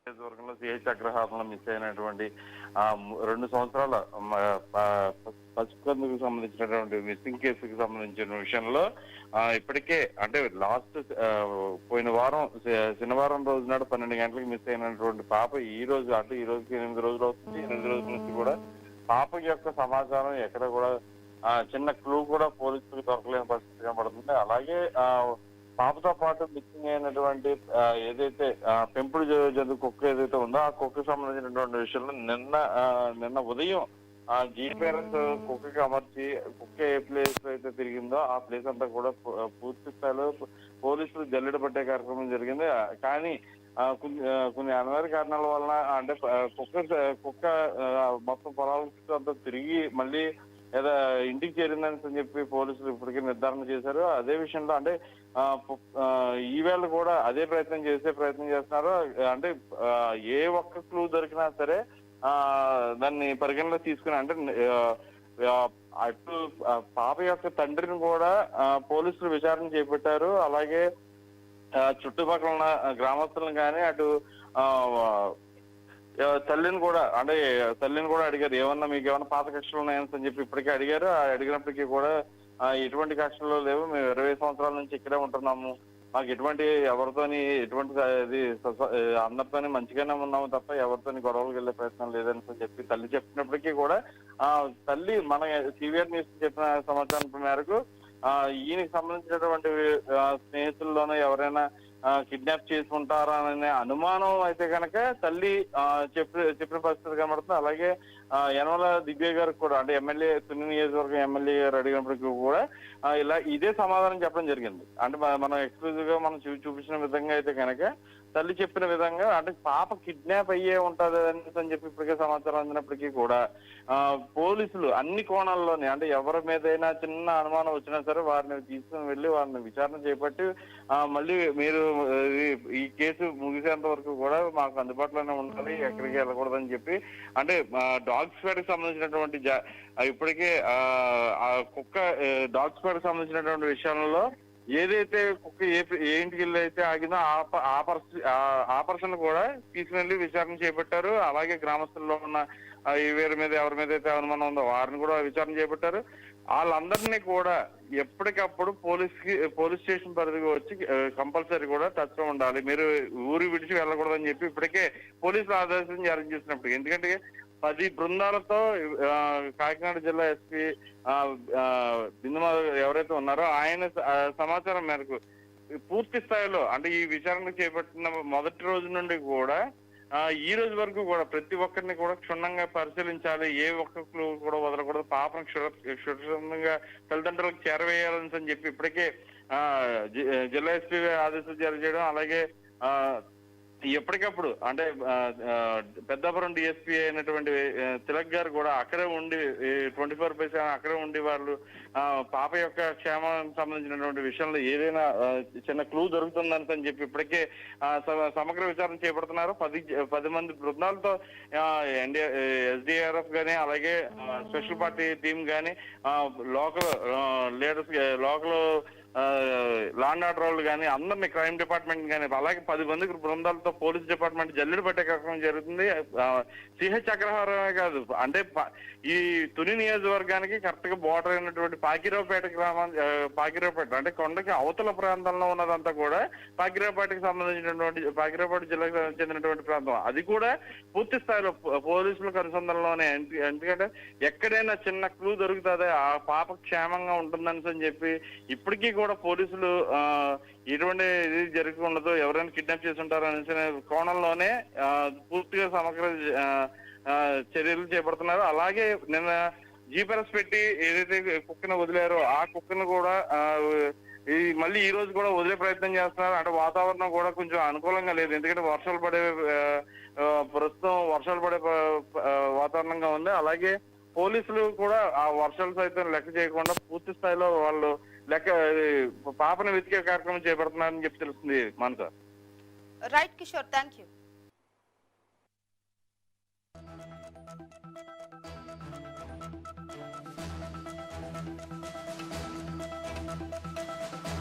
నియోజకవర్గంలో CH అగ్రహారంలో miss అయినటువంటి 2 సంవత్సరాల పసికందుకు సంబంధించినటువంటి మిస్సింగ్ కేసుకి సంబంధించిన విషయంలో ఇప్పటికే అంటే లాస్ట్ పోయిన వారం శనివారం రోజు నాడు 12 గంటలకు మిస్ అయినటువంటి పాప ఈ రోజుకి 8 రోజులు అవుతుంది. 8 రోజుల నుంచి కూడా పాప యొక్క సమాచారం ఎక్కడ కూడా చిన్న క్లూ కూడా పోలీసులకు దొరకలేని పరిస్థితి కనబడుతుంది. అలాగే పాపతో పాటు మిస్సింగ్ అయినటువంటి ఏదైతే పెంపుడు జంతు కుక్క ఏదైతే ఉందో ఆ కుక్కకు సంబంధించినటువంటి విషయంలో నిన్న ఉదయం జీపీఆర్ఎస్ కుక్కకి అమర్చి కుక్క ఏ ప్లేస్ లో అయితే తిరిగిందో ఆ ప్లేస్ అంతా కూడా పూర్తి స్థాయిలో పోలీసులు జల్లెడ పట్టే కార్యక్రమం జరిగింది. కానీ కొన్ని అనివార్య కారణాల వలన అంటే కుక్క మొత్తం పొలాల చుట్టూ అంతా తిరిగి మళ్ళీ ఏదో ఇంటికి చేరిందని చెప్పి పోలీసులు ఇప్పటికే నిర్ధారణ చేశారు. అదే విషయంలో అంటే ఈవేళ కూడా అదే ప్రయత్నం చేస్తున్నారు. అంటే ఏ ఒక్క క్లూ దొరికినా సరే దాన్ని పరిగణలో తీసుకుని అంటే అటు పాప యొక్క తండ్రిని కూడా పోలీసులు విచారణ చేపట్టారు. అలాగే చుట్టుపక్కల ఉన్న గ్రామస్తులను కానీ అటు తల్లిని కూడా అడిగారు, ఏమన్నా మీకు ఏమన్నా పాత కక్షలు ఉన్నాయని చెప్పి ఇప్పటికే అడిగారు. అడిగినప్పటికీ కూడా ఎటువంటి కక్షలు లేవు, మేము 20 సంవత్సరాల నుంచి ఇక్కడే ఉంటున్నాము, మాకు ఎవరితోని అందరితోని మంచిగానే ఉన్నాము తప్ప ఎవరితోని గొడవలకు వెళ్లే ప్రయత్నం లేదని చెప్పి తల్లి చెప్పినప్పటికీ కూడా తల్లి మన సివిఆర్ న్యూస్ చెప్పిన సమాచారం మేరకు ఈయనకి సంబంధించినటువంటి స్నేహితుల్లోనూ ఎవరైనా కిడ్నాప్ చేసుకుంటారా అనే అనుమానం అయితే కనుక తల్లి చెప్పిన పరిస్థితి కనబడుతుంది. అలాగే యనమల దివ్య గారికి కూడా అంటే ఎమ్మెల్యే తుని నియోజకవర్గం ఎమ్మెల్యే గారు అడిగినప్పటికీ కూడా ఇదే సమాధానం చెప్పడం జరిగింది. అంటే మనం ఎక్స్క్లూజివ్ గా మనం చూపించిన విధంగా అయితే కనుక తల్లి చెప్పిన విధంగా అంటే పాప కిడ్నాప్ అయ్యే ఉంటది అని చెప్పి ఇప్పటికే సమాచారం అందినప్పటికీ కూడా పోలీసులు అన్ని కోణాల్లోనే అంటే ఎవరి మీదైనా చిన్న అనుమానం వచ్చినా సరే వారిని తీసుకుని వెళ్ళి వారిని విచారణ చేపట్టి మళ్ళీ మీరు ఈ కేసు ముగిసేంత వరకు కూడా మాకు అందుబాటులోనే ఉండాలి, ఎక్కడికి వెళ్ళకూడదని చెప్పి అంటే డాగ్ స్క్వాడ్ కి సంబంధించినటువంటి ఇప్పటికే కుక్క డాగ్ స్క్వాడ్ కి సంబంధించినటువంటి విషయంలో ఏదైతే కుక్క ఏ ఇంటికి వెళ్ళి అయితే ఆగిందో ఆ పర్సన్ కూడా తీసుకెళ్లి విచారణ చేపట్టారు. అలాగే గ్రామస్తుల్లో ఉన్న ఎవరి మీద అయితే అనుమానం ఉందో వారిని కూడా విచారణ చేపట్టారు. వాళ్ళందరినీ కూడా ఎప్పటికప్పుడు పోలీస్ స్టేషన్ పరిధికి వచ్చి కంపల్సరీ కూడా టచ్ లో ఉండాలి, మీరు ఊరు విడిచి వెళ్ళకూడదని చెప్పి ఇప్పటికే పోలీసులు ఆదేశం జారీ చేసినప్పుడు ఎందుకంటే 10 బృందాలతో కాకినాడ జిల్లా ఎస్పీ బిందుమా ఎవరైతే ఉన్నారో ఆయన సమాచారం మేరకు పూర్తి స్థాయిలో అంటే ఈ విచారణ చేపట్టిన మొదటి రోజు నుండి కూడా ఈ రోజు వరకు కూడా ప్రతి ఒక్కరిని కూడా క్షుణ్ణంగా పరిశీలించాలి, ఏ ఒక్క క్లూ కూడా వదలకూడదు, పాపను క్షుణ్ణంగా తల్లిదండ్రులకు చేరవేయాలని చెప్పి ఇప్పటికే జిల్లా ఎస్పీ ఆదేశాలు జారీ చేయడం. అలాగే ఎప్పటికప్పుడు అంటే పెద్దాపురం డిఎస్పీ అయినటువంటి తిలక్ గారు కూడా అక్కడే ఉండి 24/7 అక్కడే ఉండి వాళ్ళు పాప యొక్క క్షేమానికి సంబంధించినటువంటి విషయంలో ఏదైనా చిన్న క్లూ దొరుకుతుందని చెప్పి ఇప్పటికే సమగ్ర విచారణ చేపడుతున్నారు. 10 మంది బృందాలతో ఎస్డిఆర్ఎఫ్ గానీ అలాగే స్పెషల్ పార్టీ టీం గానీ local leaders local law and order వాళ్ళు కానీ అందరినీ క్రైమ్ డిపార్ట్మెంట్ కానీ అలాగే 10 మంది బృందాలతో పోలీస్ డిపార్ట్మెంట్ జల్లెడ పట్టే కార్యక్రమం జరుగుతుంది. సిహెచ్ అగ్రహారమే కాదు అంటే ఈ తుని నియోజకవర్గానికి కరెక్ట్ గా బోర్డర్ అయినటువంటి పాకిరావుపేట అంటే కొండకి అవతల ప్రాంతంలో ఉన్నదంతా కూడా పాకిరావుపేటకి సంబంధించినటువంటి పాకిరావుపేట జిల్లాకు చెందినటువంటి ప్రాంతం. అది కూడా పూర్తి స్థాయిలో పోలీసులకు అనుసంధానంలోనే. ఎందుకంటే ఎక్కడైనా చిన్న క్లూ దొరుకుతుంది ఆ పాప క్షేమంగా ఉంటుందని చెప్పి ఇప్పటికీ కూడా పోలీసులు ఎటువంటి ఇది జరగకుండదు, ఎవరైనా కిడ్నాప్ చేసి ఉంటారు అనే కోణంలోనే పూర్తిగా సమగ్ర చర్యలు చేపడుతున్నారు. అలాగే నిన్న జీపీఆర్ఎస్ పెట్టి ఏదైతే కుక్కను వదిలారో ఆ కుక్కను కూడా మళ్ళీ ఈ రోజు కూడా వదిలే ప్రయత్నం చేస్తున్నారు. అంటే వాతావరణం కూడా కొంచెం అనుకూలంగా లేదు, ఎందుకంటే ప్రస్తుతం వర్షాలు పడే వాతావరణంగా ఉంది. అలాగే పోలీసులు కూడా ఆ వర్షాలు సైతం లెక్క చేయకుండా పూర్తి స్థాయిలో వాళ్ళు పాపను వెతికే కార్యక్రమం చేపడుతున్నారని చెప్పి తెలుస్తుంది. మనసా రైట్ కిషోర్, థ్యాంక్ యూ.